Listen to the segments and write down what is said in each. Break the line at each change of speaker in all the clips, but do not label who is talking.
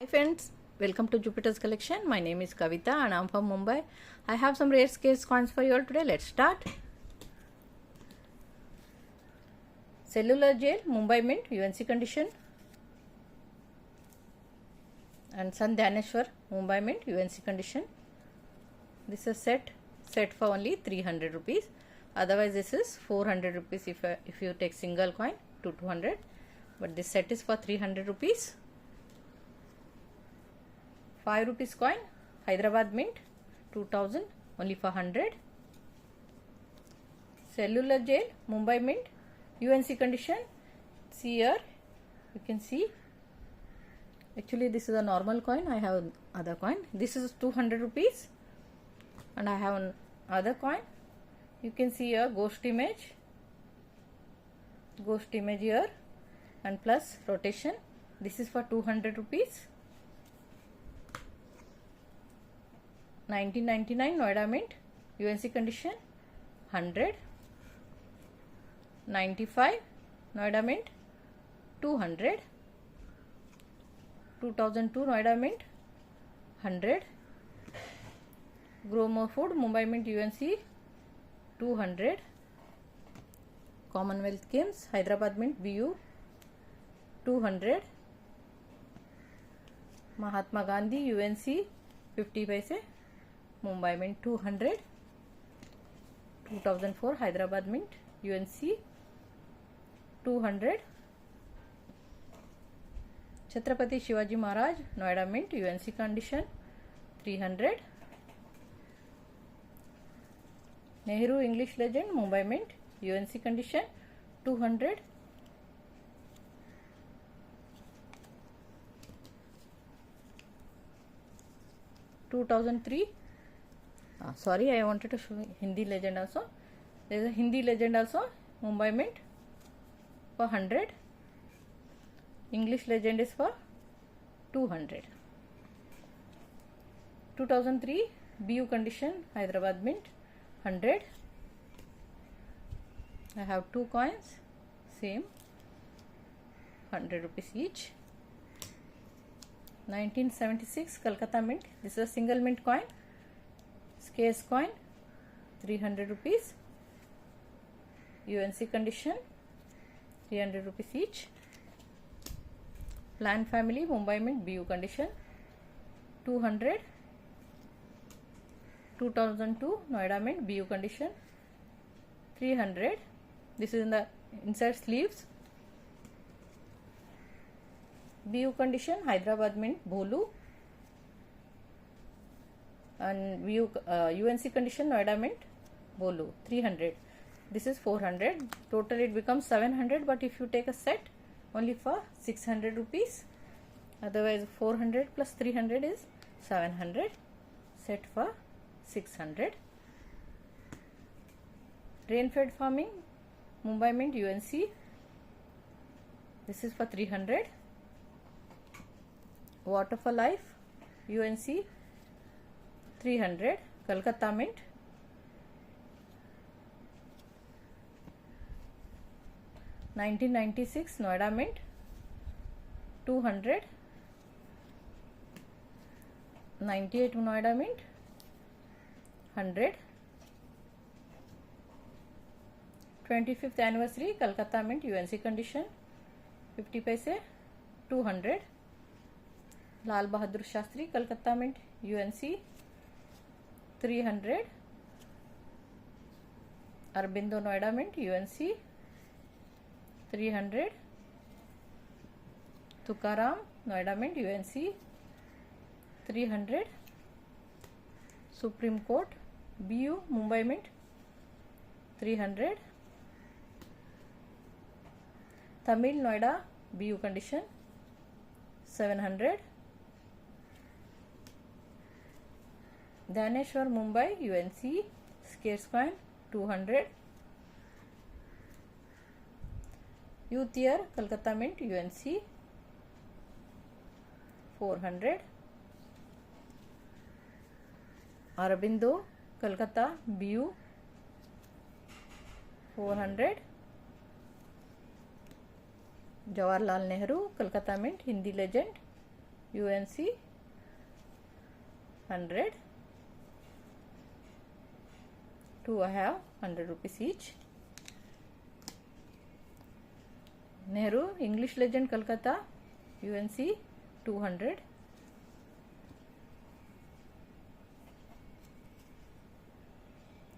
Hi friends, welcome to Jupiter's collection. My name is Kavita and I'm from Mumbai. I have some rare scarce coins for you all today. Let's start. Cellular Jail, Mumbai Mint, UNC condition. And Sant Dhaneshwar, Mumbai Mint, UNC condition. This is set for only 300 rupees. Otherwise this is 400 rupees if you take single coin to 200. But this set is for 300 rupees. 5 rupees coin, Hyderabad Mint, 2000, only for 100. Cellular Jail, Mumbai Mint, UNC condition. See here, you can see. Actually, this is a normal coin. I have other coin. This is 200 rupees, and I have another coin. You can see a ghost image here, and plus rotation. This is for 200 rupees. 1999 Noida Mint, UNC condition, 100. 95 Noida Mint, 200. 2002 Noida Mint, 100. Grow Food, Mumbai Mint, UNC, 200. Commonwealth Games, Hyderabad Mint, BU, 200. Mahatma Gandhi, UNC, 50 paise, Mumbai Mint, 200. 2004 Hyderabad Mint, UNC, 200. Chhatrapati Shivaji Maharaj, Noida Mint, UNC condition, 300. Nehru English Legend, Mumbai Mint, UNC condition, 200. Sorry, I wanted to show Hindi legend also. There is a Hindi legend also, Mumbai Mint, for 100. English legend is for 200. 2003 BU condition, Hyderabad Mint, 100. I have two coins, same, 100 rupees each. 1976 Kolkata Mint. This is a single mint coin, scarce coin, 300 rupees. UNC condition, 300 rupees each. Plan Family, Mumbai Mint, BU condition, 200. 2002 Noida Mint, BU condition, 300. This is in the inside sleeves. BU condition, Hyderabad Mint, Bholu, and UNC condition, Noida Mint, Bholu, 300. This is 400. Total it becomes 700, but if you take a set, only for 600 rupees. Otherwise 400 plus 300 is 700. Set for 600. Rainfed Farming, Mumbai Mint, UNC. This is for 300. Water for Life, UNC, 300. Kolkata Mint, 1996 Noida Mint, 200. 98 Noida Mint, 100. 25th anniversary Kolkata Mint, UNC condition, 50 paise, 200. Lal Bahadur Shastri, Kolkata Mint, UNC, 300. Aurobindo Noida Mint, UNC, 300. Tukaram Noida Mint, UNC, 300. Supreme Court, BU, Mumbai Mint, 300. Tamil Noida, BU condition, 700. Dhaneshwar Mumbai, UNC, scarce coin, 200. Youth Year, Kolkata Mint, UNC, 400. Aurobindo, Kolkata, BU, 400. Jawaharlal Nehru, Kolkata Mint, Hindi legend, UNC 100. 2 I have 100 rupees each. Nehru English Legend Kolkata UNC 200.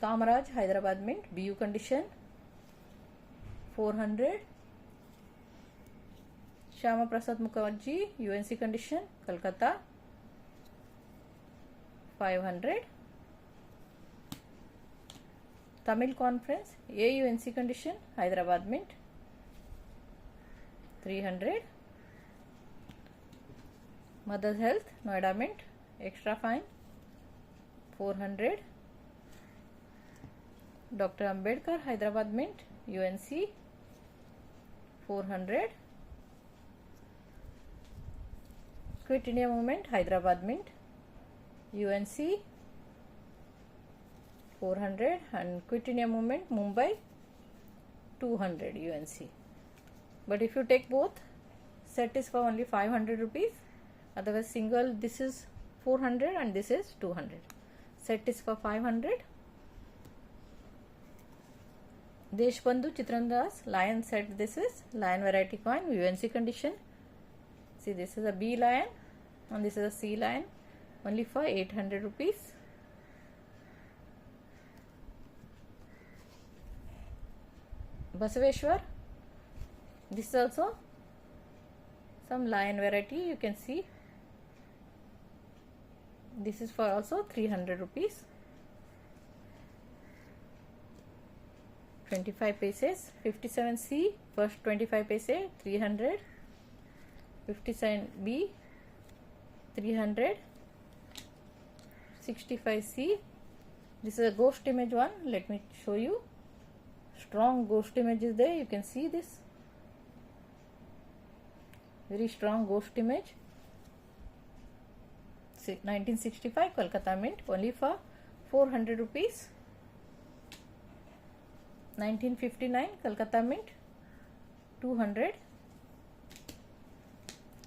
Kamaraj Hyderabad Mint BU condition 400. Shyama Prasad Mukherjee UNC condition Kolkata 500. Tamil Conference AUNC condition Hyderabad Mint 300. Mother's Health Noida Mint extra fine 400. Dr. Ambedkar Hyderabad Mint UNC 400. Quit India Movement Hyderabad Mint UNC 400 and Quit India Movement Mumbai 200 UNC. But if you take both, set is for only 500 rupees. Otherwise single, this is 400 and this is 200. Set is for 500. Deshbandhu Chitrandas Lion set, this is lion variety coin UNC condition. See, this is a B lion and this is a C lion, only for 800 rupees. Basaveshwar, this is also some lion variety, you can see. This is for also 300 rupees. 25 paces, 57C, first 25 paise 300, 57B 300, 65C. This is a ghost image one. Let me show you. Strong ghost image is there. You can see this. Very strong ghost image. 1965 Kolkata Mint, only for 400 rupees. 1959 Kolkata Mint 200.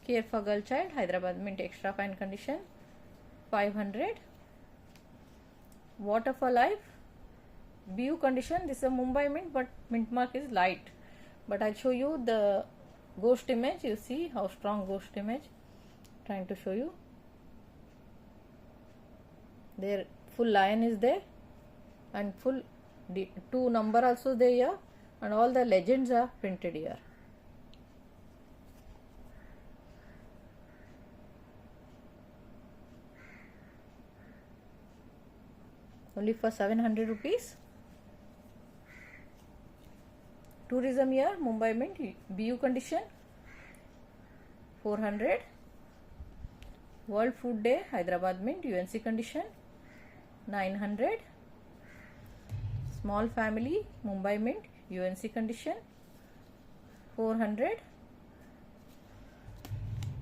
Care for Girl Child Hyderabad Mint extra fine condition 500. Water for Life BU condition, this is a Mumbai Mint but mint mark is light. But I'll show you the ghost image. You see how strong ghost image. Trying to show you. There full lion is there and full 2 number also there here and all the legends are printed here. Only for 700 rupees. Tourism here Mumbai Mint BU condition 400. World Food Day Hyderabad Mint UNC condition 900. Small Family Mumbai Mint UNC condition 400.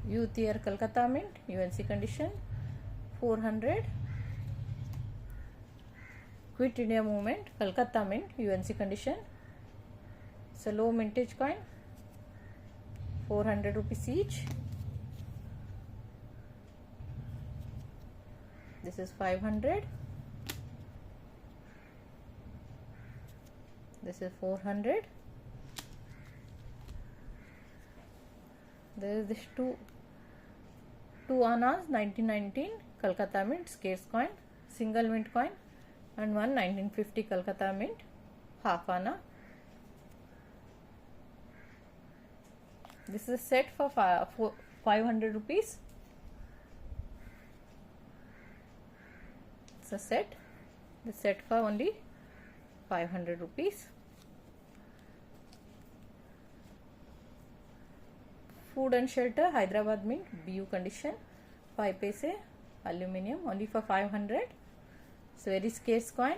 Youth Year Kolkata Mint UNC condition 400. Quit India Movement Kolkata Mint UNC condition. It's a low mintage coin, 400 rupees each. This is 500. This is 400. There is this two annas 1919 Kolkata Mint scarce coin, single mint coin, and one 1950 Kolkata Mint half anna. This is a set for 500 rupees. It's a set. The set for only 500 rupees. Food and Shelter Hyderabad Mint BU condition 5 paise aluminium, only for 500. It's a very scarce coin.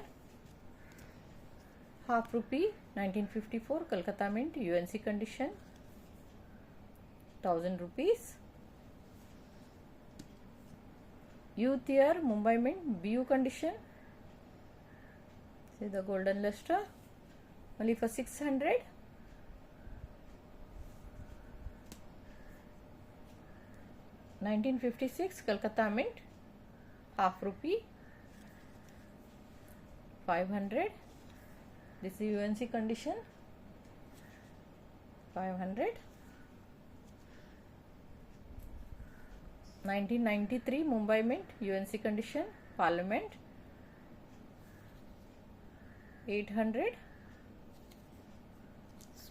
Half rupee 1954 Kolkata Mint UNC condition 1000 rupees. Youth Year Mumbai Mint BU condition. See the golden luster, only for 600. 1956 Kolkata Mint, half rupee, 500. This is UNC condition, 500. 1993 Mumbai Mint, UNC condition, Parliament, 800.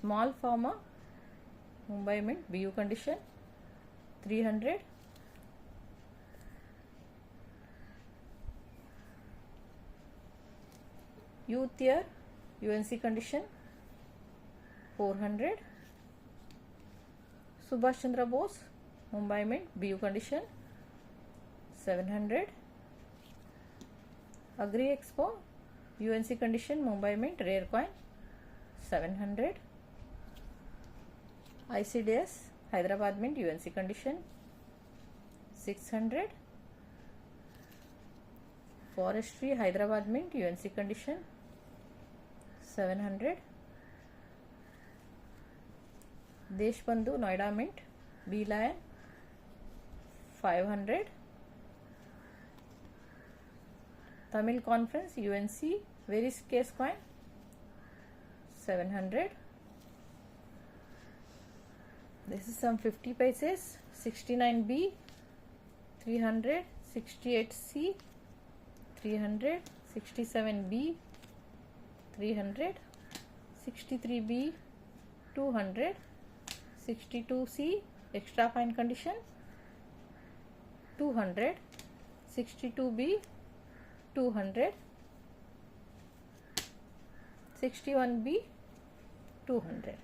Small Pharma, Mumbai Mint, BU condition, 300. Youth Year, UNC condition, 400. Subhash Chandra Bose, Mumbai Mint, BU condition, 700. Agri Expo, UNC condition, Mumbai Mint, rare coin, 700. ICDS, Hyderabad Mint, UNC condition, 600. Forestry, Hyderabad Mint, UNC condition, 700. Deshbandhu, Noida Mint, B Lion, 500. Tamil Conference, UNC, very scarce coin, 700. This is some 50 paise, 69B, 300, 68C, 300, 67B, 300, 63B, 200, 62C, extra fine condition, 200, 62B, 200, 61B, 200.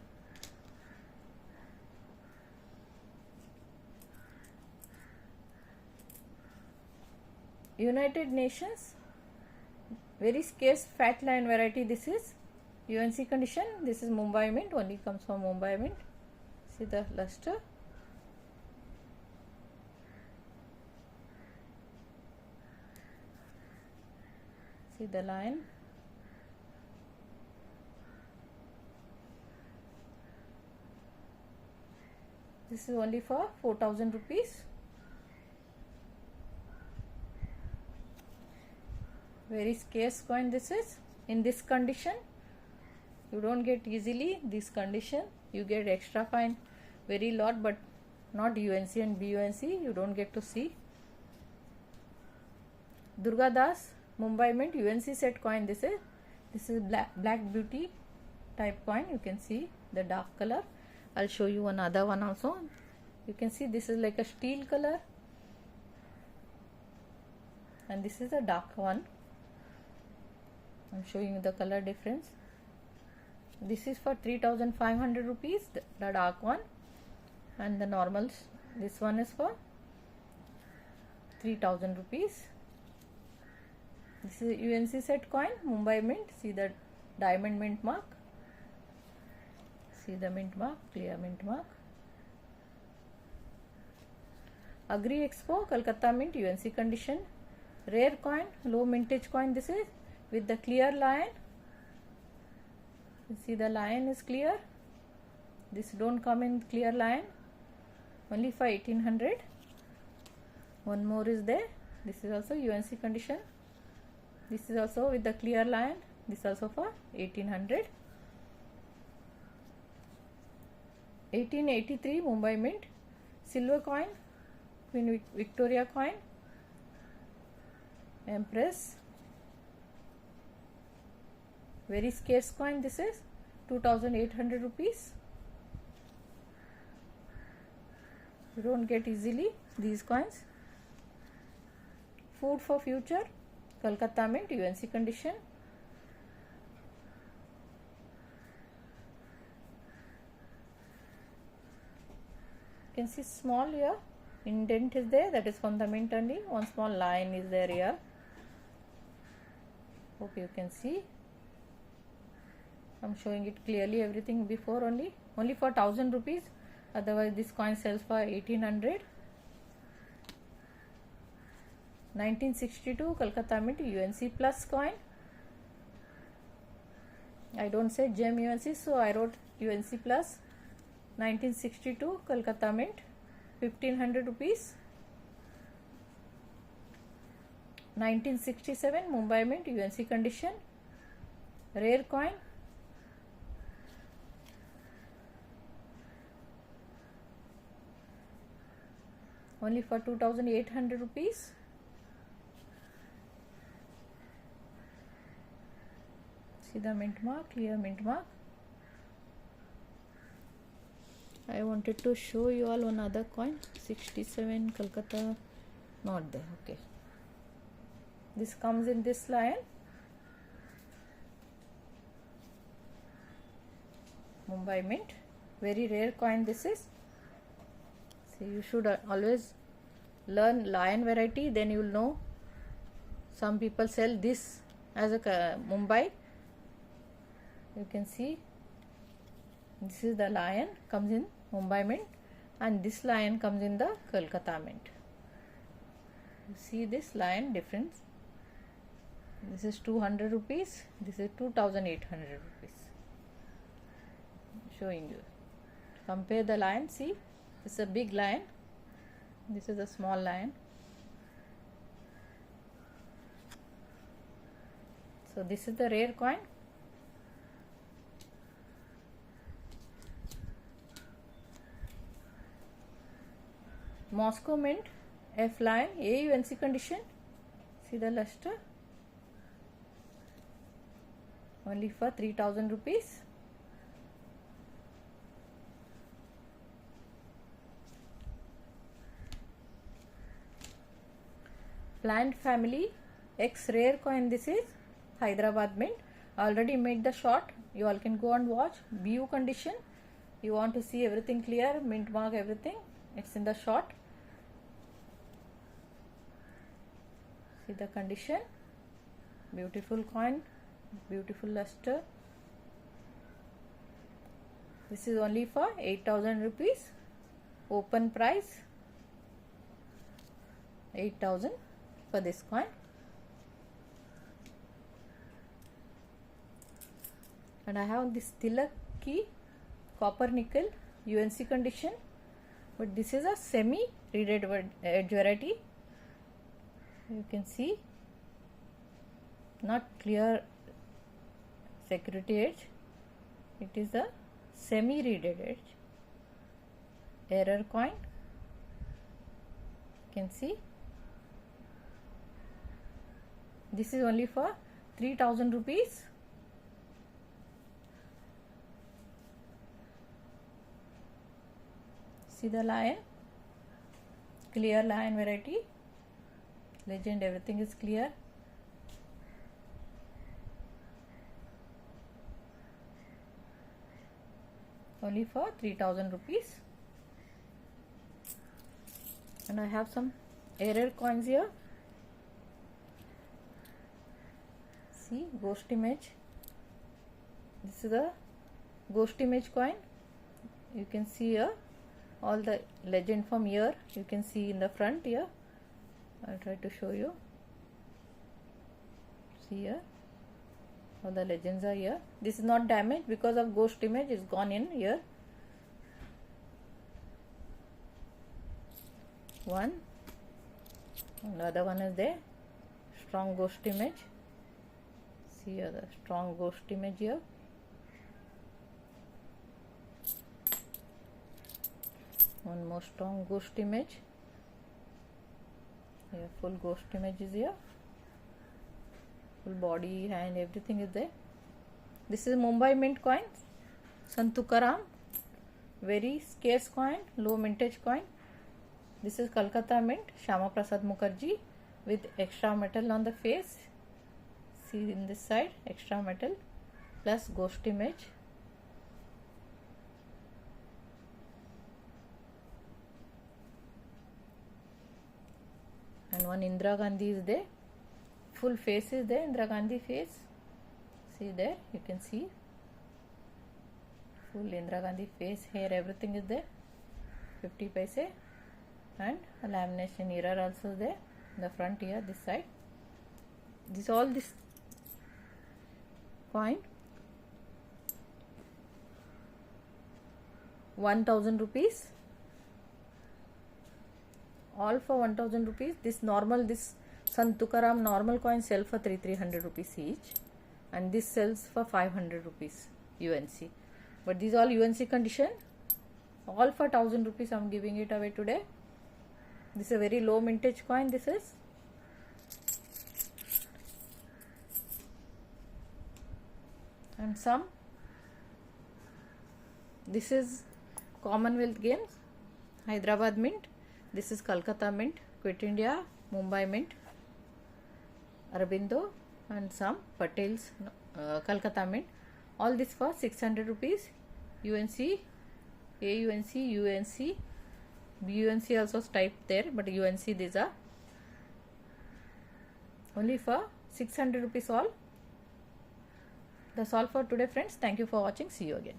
United Nations, very scarce fat line variety. This is UNC condition. This is Mumbai Mint, only comes from Mumbai Mint. See the luster. See the line. This is only for 4,000 rupees. Very scarce coin this is. In this condition, you don't get easily this condition. You get extra fine very lot, but not UNC and BUNC. You don't get to see. Durga Das, Mumbai Mint, UNC set coin. This is black beauty type coin. You can see the dark color. I'll show you another one also. You can see this is like a steel color, and this is a dark one. I'm showing you the color difference. This is for 3,500 rupees, the dark one, and the normals. This one is for 3,000 rupees. This is UNC set coin, Mumbai Mint. See the diamond mint mark. See the mint mark, clear mint mark. Agri Expo, Kolkata Mint, UNC condition. Rare coin, low mintage coin. This is with the clear lion. You see the lion is clear. This don't come in clear lion. Only for 1,800. One more is there. This is also UNC condition. This is also with the clear lion. This also for 1,800. 1883 Mumbai Mint, silver coin, Queen Victoria coin, Empress. Very scarce coin. This is 2,800 rupees. You don't get easily these coins. Food for Future, Kolkata Mint, UNC condition. You can see small here, indent is there, that is from the mint only. One small line is there here. Hope you can see. I'm showing it clearly, everything before only for 1,000 rupees. Otherwise this coin sells for 1,800. 1962 Kolkata Mint, UNC plus coin. I don't say gem UNC, so I wrote UNC plus. 1962 Kolkata Mint, 1,500 rupees. 1967 Mumbai Mint, UNC condition, rare coin. Only for 2,800 rupees. See the mint mark, clear mint mark. I wanted to show you all one other coin, 67 Kolkata, not there. Okay, this comes in this lion, Mumbai Mint, very rare coin this is. So you should always learn lion variety, then you will know. Some people sell this as a Mumbai. You can see this is the lion, comes in Mumbai Mint, and this lion comes in the Kolkata Mint. You see this lion difference. This is 200 rupees, this is 2,800 rupees. Showing you. Compare the lion, see, this is a big lion, this is a small lion. So this is the rare coin. Moscow Mint, F lion, AUNC condition. See the luster. Only for 3,000 rupees. Plant Family, X rare coin. This is Hyderabad Mint. Already made the shot. You all can go and watch. BU condition. You want to see everything clear, mint mark, everything. It's in the shot. See the condition. Beautiful coin, beautiful luster. This is only for 8,000 rupees. Open price 8,000 for this coin. And I have this Tilak key, copper nickel, UNC condition, but this is a semi reeded edge variety. You can see not clear security edge, it is a semi reeded edge. Error coin, you can see. This is only for 3,000 rupees. See the lion, clear lion variety, legend, everything is clear. Only for 3,000 rupees. And I have some error coins here. See, ghost image. This is the ghost image coin. You can see here all the legend from here. You can see in the front here. I'll try to show you. See here, all the legends are here. This is not damaged because of ghost image is gone in here. One, another one is there. Strong ghost image. See here the strong ghost image here. One more strong ghost image. Here full ghost image is here. Full body, hand, everything is there. This is Mumbai Mint coin, Sant Tukaram, very scarce coin, low mintage coin. This is Kolkata Mint, Shyama Prasad Mukherjee, with extra metal on the face. See in this side, extra metal plus ghost image. And one Indira Gandhi is there. Full face is there, Indira Gandhi face. See there, you can see. Full Indira Gandhi face, hair, everything is there. 50 paise. And a lamination mirror also there. In the front here, this side. This all this coin. 1,000 rupees. All for 1,000 rupees. This normal, this Sant Tukaram normal coin sell for 300 rupees each, and this sells for 500 rupees UNC. But these all UNC condition, all for 1000 rupees I am giving it away today. This is a very low mintage coin. This is and some. This is Commonwealth Games, Hyderabad Mint. This is Kolkata Mint, Quit India, Mumbai Mint, Arabindo, and some Patel's Kolkata Mint. All this for 600 rupees. UNC, AUNC, UNC, BUNC also typed there, but UNC these are only for 600 rupees all. That's all for today, friends. Thank you for watching. See you again.